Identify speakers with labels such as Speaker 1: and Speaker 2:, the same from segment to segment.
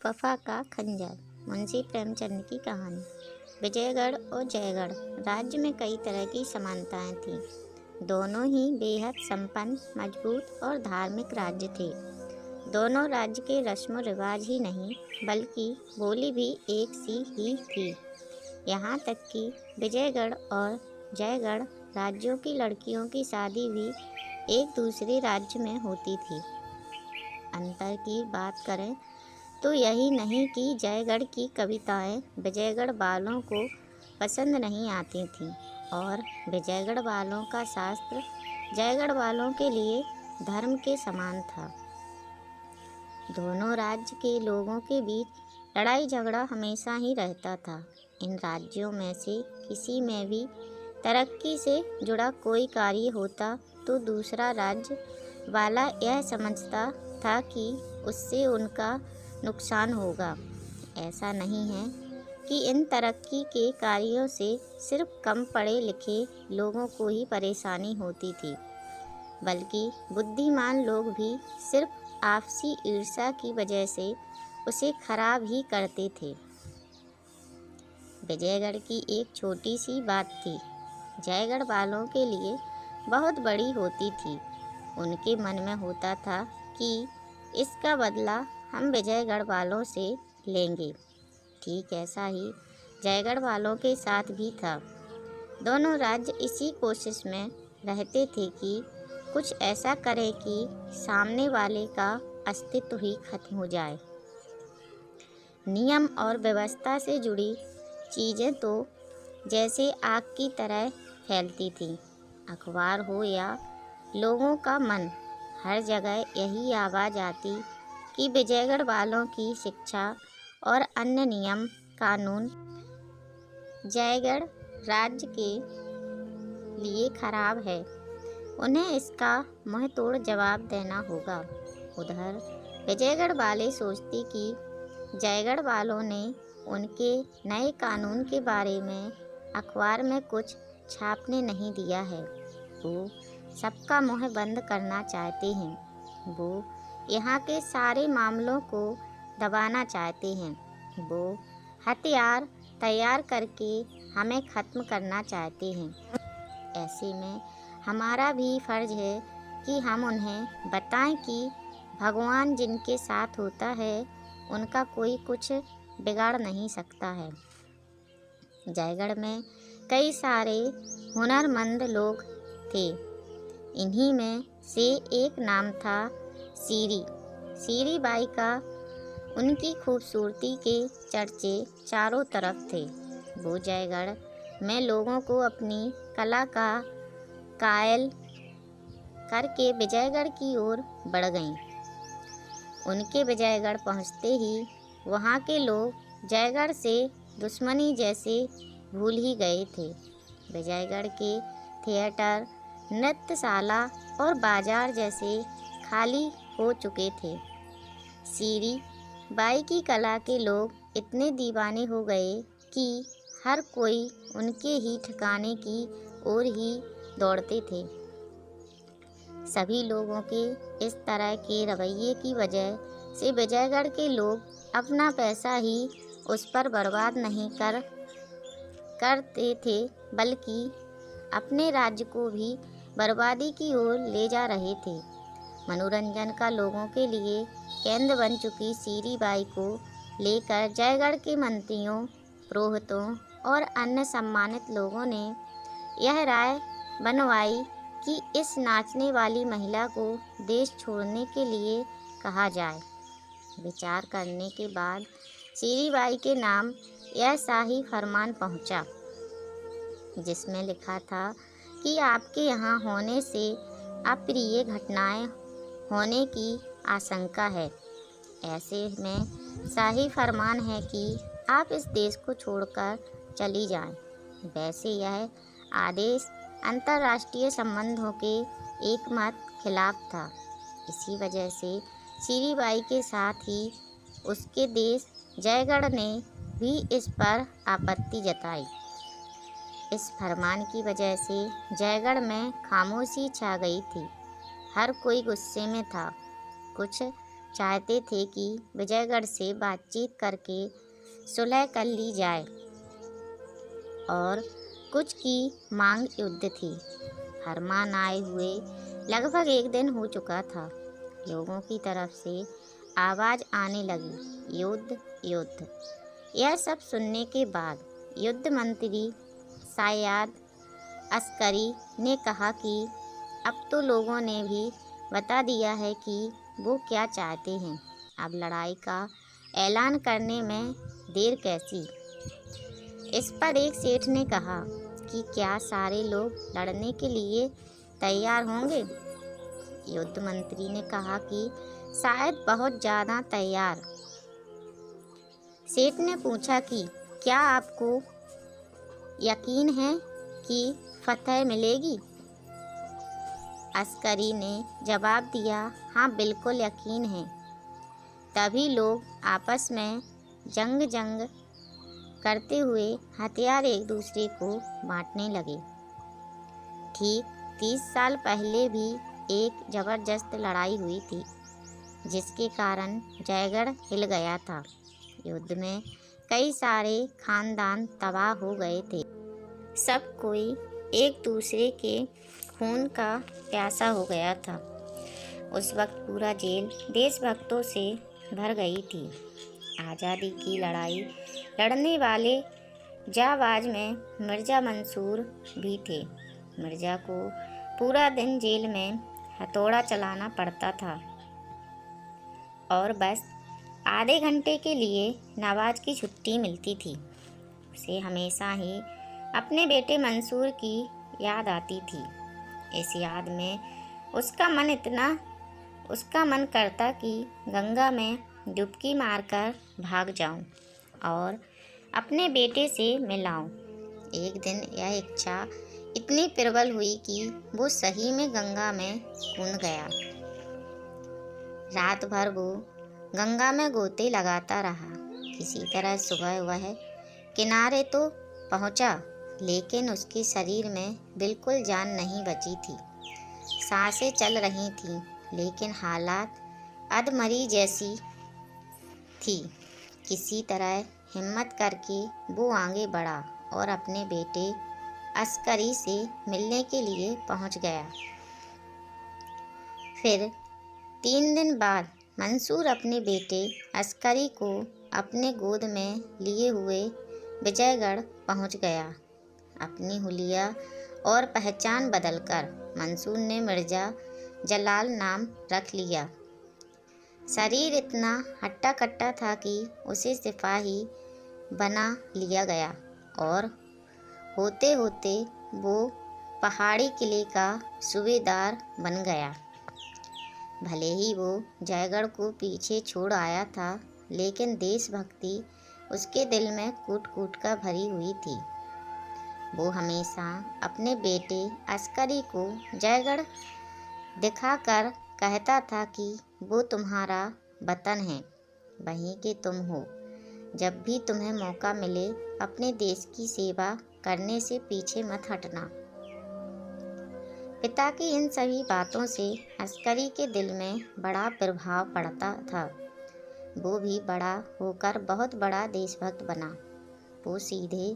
Speaker 1: वफा का खंजर। मुंशी प्रेमचंद की कहानी। विजयगढ़ और जयगढ़ राज्य में कई तरह की समानताएं थीं। दोनों ही बेहद संपन्न, मजबूत और धार्मिक राज्य थे। दोनों राज्य के रस्म रिवाज ही नहीं बल्कि बोली भी एक सी ही थी। यहाँ तक कि विजयगढ़ और जयगढ़ राज्यों की लड़कियों की शादी भी एक दूसरे राज्य में होती थी। अंतर की बात करें तो यही नहीं कि जयगढ़ की कविताएं विजयगढ़ वालों को पसंद नहीं आती थीं और विजयगढ़ वालों का शास्त्र जयगढ़ वालों के लिए धर्म के समान था। दोनों राज्य के लोगों के बीच लड़ाई झगड़ा हमेशा ही रहता था। इन राज्यों में से किसी में भी तरक्की से जुड़ा कोई कार्य होता तो दूसरा राज्य वाला यह समझता था कि उससे उनका नुकसान होगा। ऐसा नहीं है कि इन तरक्की के कार्यों से सिर्फ कम पढ़े लिखे लोगों को ही परेशानी होती थी, बल्कि बुद्धिमान लोग भी सिर्फ आपसी ईर्ष्या की वजह से उसे खराब ही करते थे। विजयगढ़ की एक छोटी सी बात थी, जयगढ़ वालों के लिए बहुत बड़ी होती थी। उनके मन में होता था कि इसका बदला हम विजयगढ़ वालों से लेंगे। ठीक ऐसा ही जयगढ़ वालों के साथ भी था। दोनों राज्य इसी कोशिश में रहते थे कि कुछ ऐसा करें कि सामने वाले का अस्तित्व ही खत्म हो जाए। नियम और व्यवस्था से जुड़ी चीज़ें तो जैसे आग की तरह फैलती थीं। अखबार हो या लोगों का मन, हर जगह यही आवाज़ आती कि विजयगढ़ वालों की शिक्षा और अन्य नियम कानून जयगढ़ राज्य के लिए खराब है, उन्हें इसका मुंहतोड़ जवाब देना होगा। उधर विजयगढ़ वाले सोचते कि जयगढ़ वालों ने उनके नए कानून के बारे में अखबार में कुछ छापने नहीं दिया है। वो सबका मुंह बंद करना चाहते हैं। वो यहाँ के सारे मामलों को दबाना चाहते हैं। वो हथियार तैयार करके हमें ख़त्म करना चाहते हैं। ऐसे में हमारा भी फ़र्ज़ है कि हम उन्हें बताएं कि भगवान जिनके साथ होता है उनका कोई कुछ बिगाड़ नहीं सकता है। जयगढ़ में कई सारे हुनरमंद लोग थे। इन्हीं में से एक नाम था सीरी बाई का। उनकी खूबसूरती के चर्चे चारों तरफ थे। वो जयगढ़ में लोगों को अपनी कला का कायल करके विजयगढ़ की ओर बढ़ गईं। उनके विजयगढ़ पहुंचते ही वहां के लोग जयगढ़ से दुश्मनी जैसे भूल ही गए थे। विजयगढ़ के थिएटर, नृत्यशाला और बाजार जैसे खाली हो चुके थे। सीरी बाई की कला के लोग इतने दीवाने हो गए कि हर कोई उनके ही ठिकाने की ओर ही दौड़ते थे। सभी लोगों के इस तरह के रवैये की वजह से विजयगढ़ के लोग अपना पैसा ही उस पर बर्बाद नहीं करते थे, बल्कि अपने राज्य को भी बर्बादी की ओर ले जा रहे थे। मनोरंजन का लोगों के लिए केंद्र बन चुकी सीरी बाई को लेकर जयगढ़ के मंत्रियों, पुरोहितों और अन्य सम्मानित लोगों ने यह राय बनवाई कि इस नाचने वाली महिला को देश छोड़ने के लिए कहा जाए। विचार करने के बाद सीरी बाई के नाम यह शाही फरमान पहुंचा, जिसमें लिखा था कि आपके यहाँ होने से अप्रिय घटनाएं होने की आशंका है। ऐसे में शाही फरमान है कि आप इस देश को छोड़कर चली जाएं। वैसे यह आदेश अंतर्राष्ट्रीय संबंधों के एकमत खिलाफ था। इसी वजह से सीरी बाई के साथ ही उसके देश जयगढ़ ने भी इस पर आपत्ति जताई। इस फरमान की वजह से जयगढ़ में खामोशी छा गई थी। हर कोई गुस्से में था। कुछ चाहते थे कि विजयगढ़ से बातचीत करके सुलह कर ली जाए और कुछ की मांग युद्ध थी। फरमान आए हुए लगभग एक दिन हो चुका था। लोगों की तरफ से आवाज़ आने लगी, युद्ध युद्ध। यह सब सुनने के बाद युद्ध मंत्री सायाद अस्करी ने कहा कि अब तो लोगों ने भी बता दिया है कि वो क्या चाहते हैं। अब लड़ाई का ऐलान करने में देर कैसी। इस पर एक सेठ ने कहा कि क्या सारे लोग लड़ने के लिए तैयार होंगे। युद्ध मंत्री ने कहा कि शायद बहुत ज़्यादा तैयार। सेठ ने पूछा कि क्या आपको यकीन है कि फतह मिलेगी। अस्करी ने जवाब दिया, हाँ बिल्कुल यकीन है। तभी लोग आपस में जंग करते हुए हथियार एक दूसरे को बांटने लगे। ठीक 30 साल पहले भी एक ज़बरदस्त लड़ाई हुई थी जिसके कारण जयगढ़ हिल गया था। युद्ध में कई सारे खानदान तबाह हो गए थे। सब कोई एक दूसरे के खून का प्यासा हो गया था। उस वक्त पूरा जेल देशभक्तों से भर गई थी। आज़ादी की लड़ाई लड़ने वाले जाबाज में मिर्ज़ा मंसूर भी थे। मिर्ज़ा को पूरा दिन जेल में हथौड़ा चलाना पड़ता था और बस आधे घंटे के लिए नवाज की छुट्टी मिलती थी। उसे हमेशा ही अपने बेटे मंसूर की याद आती थी। इस याद में उसका मन करता कि गंगा में डुबकी मारकर भाग जाऊं और अपने बेटे से मिलाऊं। एक दिन यह इच्छा इतनी प्रबल हुई कि वो सही में गंगा में कूद गया। रात भर वो गंगा में गोते लगाता रहा। किसी तरह सुबह वह किनारे तो पहुंचा, लेकिन उसके शरीर में बिल्कुल जान नहीं बची थी। सांसें चल रही थीं, लेकिन हालात अधमरी जैसी थी। किसी तरह हिम्मत करके वो आगे बढ़ा और अपने बेटे अस्करी से मिलने के लिए पहुंच गया। फिर 3 दिन बाद मंसूर अपने बेटे अस्करी को अपने गोद में लिए हुए विजयगढ़ पहुंच गया। अपनी हुलिया और पहचान बदलकर मंसूर ने मिर्ज़ा जलाल नाम रख लिया। शरीर इतना हट्टा कट्टा था कि उसे सिपाही बना लिया गया और होते होते वो पहाड़ी किले का सूबेदार बन गया। भले ही वो जयगढ़ को पीछे छोड़ आया था, लेकिन देशभक्ति उसके दिल में कूट कूट कर भरी हुई थी। वो हमेशा अपने बेटे अस्करी को जयगढ़ दिखाकर कहता था कि वो तुम्हारा वतन है, वहीं के तुम हो। जब भी तुम्हें मौका मिले अपने देश की सेवा करने से पीछे मत हटना। पिता की इन सभी बातों से अस्करी के दिल में बड़ा प्रभाव पड़ता था। वो भी बड़ा होकर बहुत बड़ा देशभक्त बना। वो सीधे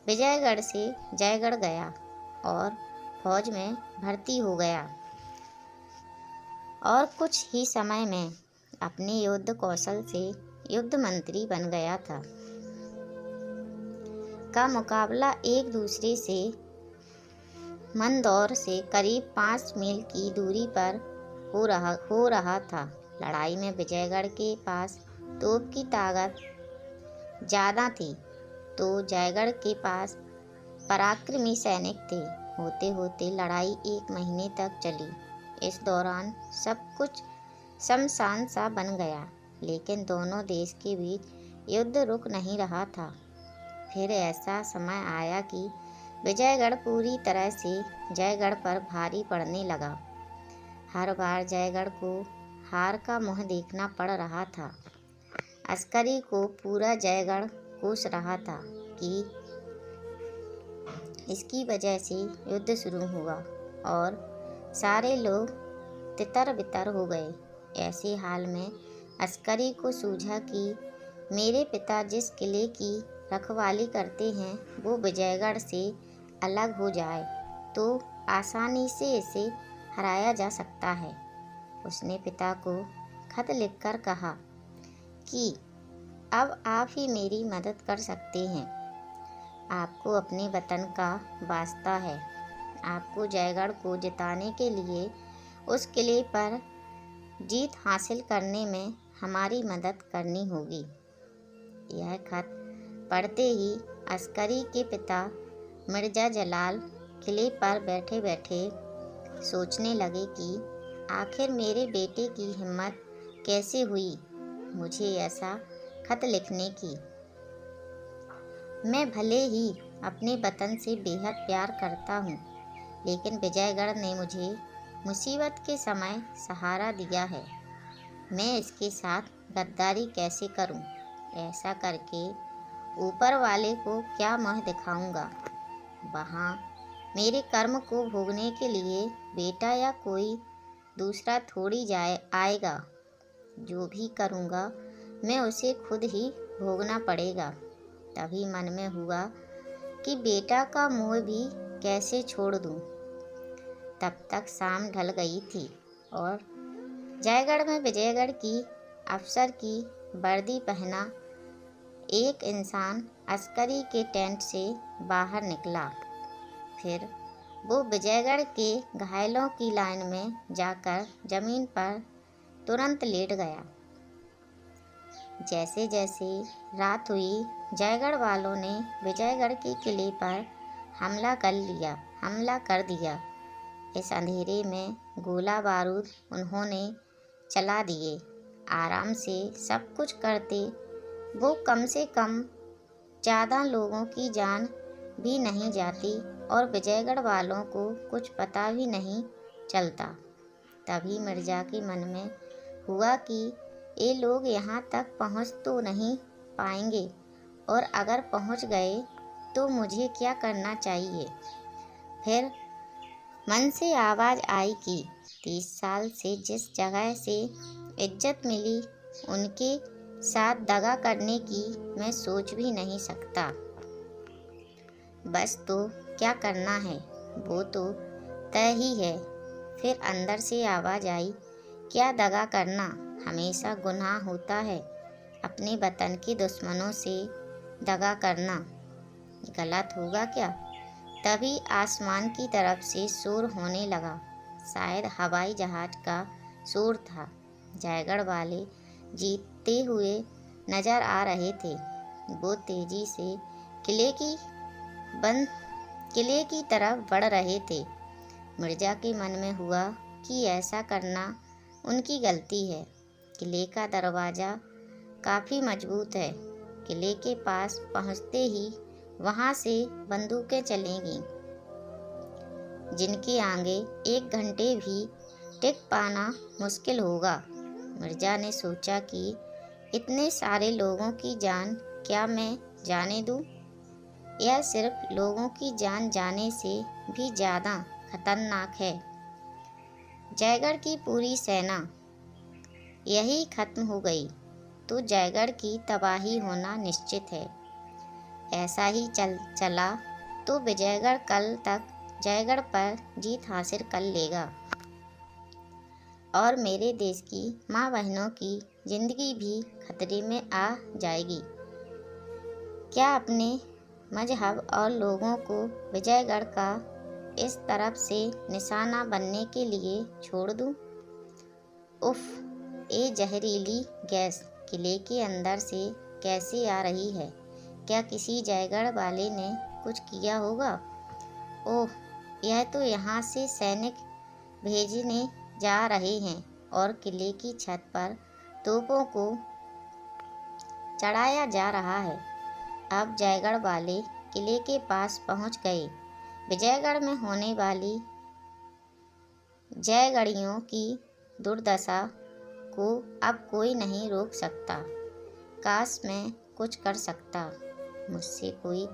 Speaker 1: विजयगढ़ से जयगढ़ गया और फौज में भर्ती हो गया और कुछ ही समय में अपने युद्ध कौशल से युद्ध मंत्री बन गया था। का मुकाबला एक दूसरे से मंदौर से करीब 5 मील की दूरी पर हो रहा था। लड़ाई में विजयगढ़ के पास तोप की ताकत ज़्यादा थी, तो जयगढ़ के पास पराक्रमी सैनिक थे। होते होते लड़ाई 1 महीने तक चली। इस दौरान सब कुछ शमशान सा बन गया, लेकिन दोनों देश के बीच युद्ध रुक नहीं रहा था। फिर ऐसा समय आया कि विजयगढ़ पूरी तरह से जयगढ़ पर भारी पड़ने लगा। हर बार जयगढ़ को हार का मुँह देखना पड़ रहा था। अस्करी को पूरा जयगढ़ कोस रहा था कि इसकी वजह से युद्ध शुरू हुआ और सारे लोग तितर बितर हो गए। ऐसे हाल में अस्करी को सूझा कि मेरे पिता जिस किले की रखवाली करते हैं वो विजयगढ़ से अलग हो जाए तो आसानी से इसे हराया जा सकता है। उसने पिता को खत लिखकर कहा कि अब आप ही मेरी मदद कर सकते हैं। आपको अपने वतन का वास्ता है। आपको जयगढ़ को जिताने के लिए उस किले पर जीत हासिल करने में हमारी मदद करनी होगी। यह खत पढ़ते ही अस्करी के पिता मिर्जा जलाल किले पर बैठे बैठे सोचने लगे कि आखिर मेरे बेटे की हिम्मत कैसे हुई मुझे ऐसा खत लिखने की। मैं भले ही अपने वतन से बेहद प्यार करता हूँ, लेकिन विजयगढ़ ने मुझे मुसीबत के समय सहारा दिया है। मैं इसके साथ गद्दारी कैसे करूं? ऐसा करके ऊपर वाले को क्या मुँह दिखाऊंगा? वहाँ मेरे कर्म को भोगने के लिए बेटा या कोई दूसरा थोड़ी आएगा। जो भी करूँगा मैं उसे खुद ही भोगना पड़ेगा। तभी मन में हुआ कि बेटा का मोह भी कैसे छोड़ दूँ। तब तक शाम ढल गई थी और जयगढ़ में विजयगढ़ की अफसर की वर्दी पहना एक इंसान अस्करी के टेंट से बाहर निकला। फिर वो विजयगढ़ के घायलों की लाइन में जाकर जमीन पर तुरंत लेट गया। जैसे जैसे रात हुई, जयगढ़ वालों ने विजयगढ़ के किले पर हमला कर दिया। इस अंधेरे में गोला बारूद उन्होंने चला दिए। आराम से सब कुछ करते वो कम से कम 14 लोगों की जान भी नहीं जाती और विजयगढ़ वालों को कुछ पता भी नहीं चलता। तभी मिर्जा के मन में हुआ कि ये लोग यहाँ तक पहुँच तो नहीं पाएंगे, और अगर पहुँच गए तो मुझे क्या करना चाहिए। फिर मन से आवाज़ आई कि 30 साल से जिस जगह से इज्जत मिली उनके साथ दगा करने की मैं सोच भी नहीं सकता। बस तो क्या करना है वो तो तय ही है। फिर अंदर से आवाज़ आई, क्या दगा करना हमेशा गुनाह होता है। अपने वतन के दुश्मनों से दगा करना गलत होगा क्या। तभी आसमान की तरफ से शोर होने लगा। शायद हवाई जहाज का शोर था। जयगढ़ वाले जीतते हुए नजर आ रहे थे। वो तेजी से किले की तरफ बढ़ रहे थे। मिर्जा के मन में हुआ कि ऐसा करना उनकी गलती है। किले का दरवाज़ा काफ़ी मजबूत है। किले के पास पहुंचते ही वहां से बंदूकें चलेंगी, जिनके आगे 1 घंटे भी टिक पाना मुश्किल होगा। मिर्जा ने सोचा कि इतने सारे लोगों की जान क्या मैं जाने दूं? यह सिर्फ लोगों की जान जाने से भी ज़्यादा खतरनाक है। जयगढ़ की पूरी सेना यही खत्म हो गई तो जयगढ़ की तबाही होना निश्चित है। ऐसा ही चला तो विजयगढ़ कल तक जयगढ़ पर जीत हासिल कर लेगा और मेरे देश की माँ बहनों की जिंदगी भी खतरे में आ जाएगी। क्या अपने मजहब और लोगों को विजयगढ़ का इस तरफ से निशाना बनने के लिए छोड़ दूं? उफ, ये जहरीली गैस किले के अंदर से कैसे आ रही है? क्या किसी जयगढ़ वाले ने कुछ किया होगा? ओह, यह तो यहाँ से सैनिक भेजने जा रहे हैं और किले की छत पर तोपों को चढ़ाया जा रहा है। अब जयगढ़ वाले किले के पास पहुंच गए। विजयगढ़ में होने वाली जयगढ़ियों की दुर्दशा को अब कोई नहीं रोक सकता। काश मैं कुछ कर सकता। मुझसे कोई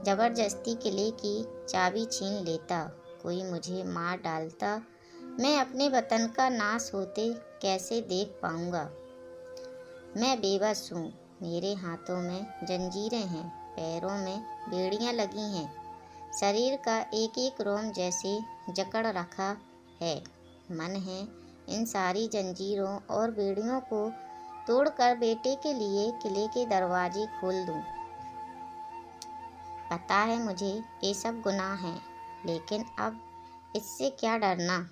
Speaker 1: जबरदस्ती किले की चाबी छीन लेता, कोई मुझे मार डालता। मैं अपने वतन का नाश होते कैसे देख पाऊंगा। मैं बेबस हूँ, मेरे हाथों में जंजीरें हैं, पैरों में बेड़ियाँ लगी हैं, शरीर का एक एक रोम जैसे जकड़ रखा है। मन है इन सारी जंजीरों और बेड़ियों को तोड़कर बेटे के लिए किले के दरवाजे खोल दूं। पता है मुझे ये सब गुनाह है, लेकिन अब इससे क्या डरना।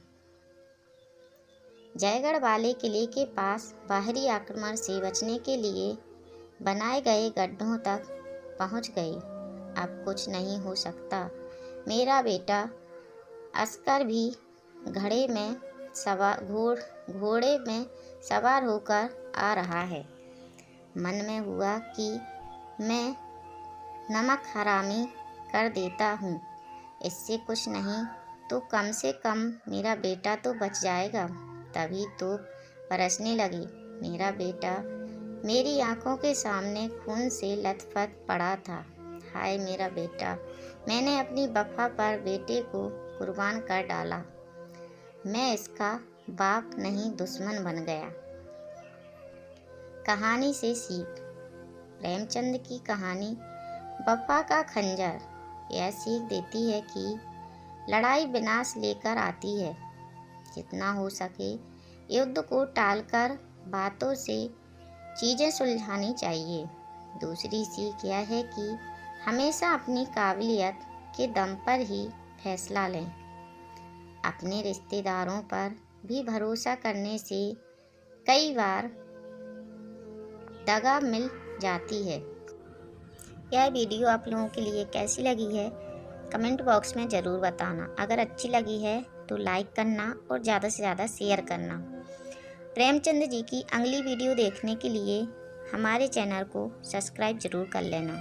Speaker 1: जयगढ़ वाले किले के पास बाहरी आक्रमण से बचने के लिए बनाए गए गड्ढों तक पहुंच गए। अब कुछ नहीं हो सकता। मेरा बेटा अस्कर भी घोड़े में सवार होकर आ रहा है। मन में हुआ कि मैं नमक हरामी कर देता हूँ, इससे कुछ नहीं तो कम से कम मेरा बेटा तो बच जाएगा। तभी तो बरसने लगी। मेरा बेटा मेरी आंखों के सामने खून से लथपथ पड़ा था। हाय मेरा बेटा, मैंने अपनी वफा पर बेटे को कुर्बान कर डाला। मैं इसका बाप नहीं दुश्मन बन गया। कहानी से सीख। प्रेमचंद की कहानी वफा का खंजर यह सीख देती है कि लड़ाई विनाश लेकर आती है। जितना हो सके युद्ध को टालकर बातों से चीज़ें सुलझानी चाहिए। दूसरी सीख यह है कि हमेशा अपनी काबिलियत के दम पर ही फैसला लें। अपने रिश्तेदारों पर भी भरोसा करने से कई बार दगा मिल जाती है। यह वीडियो आप लोगों के लिए कैसी लगी है कमेंट बॉक्स में ज़रूर बताना। अगर अच्छी लगी है तो लाइक करना और ज़्यादा से ज़्यादा शेयर करना। प्रेमचंद जी की अगली वीडियो देखने के लिए हमारे चैनल को सब्सक्राइब ज़रूर कर लेना।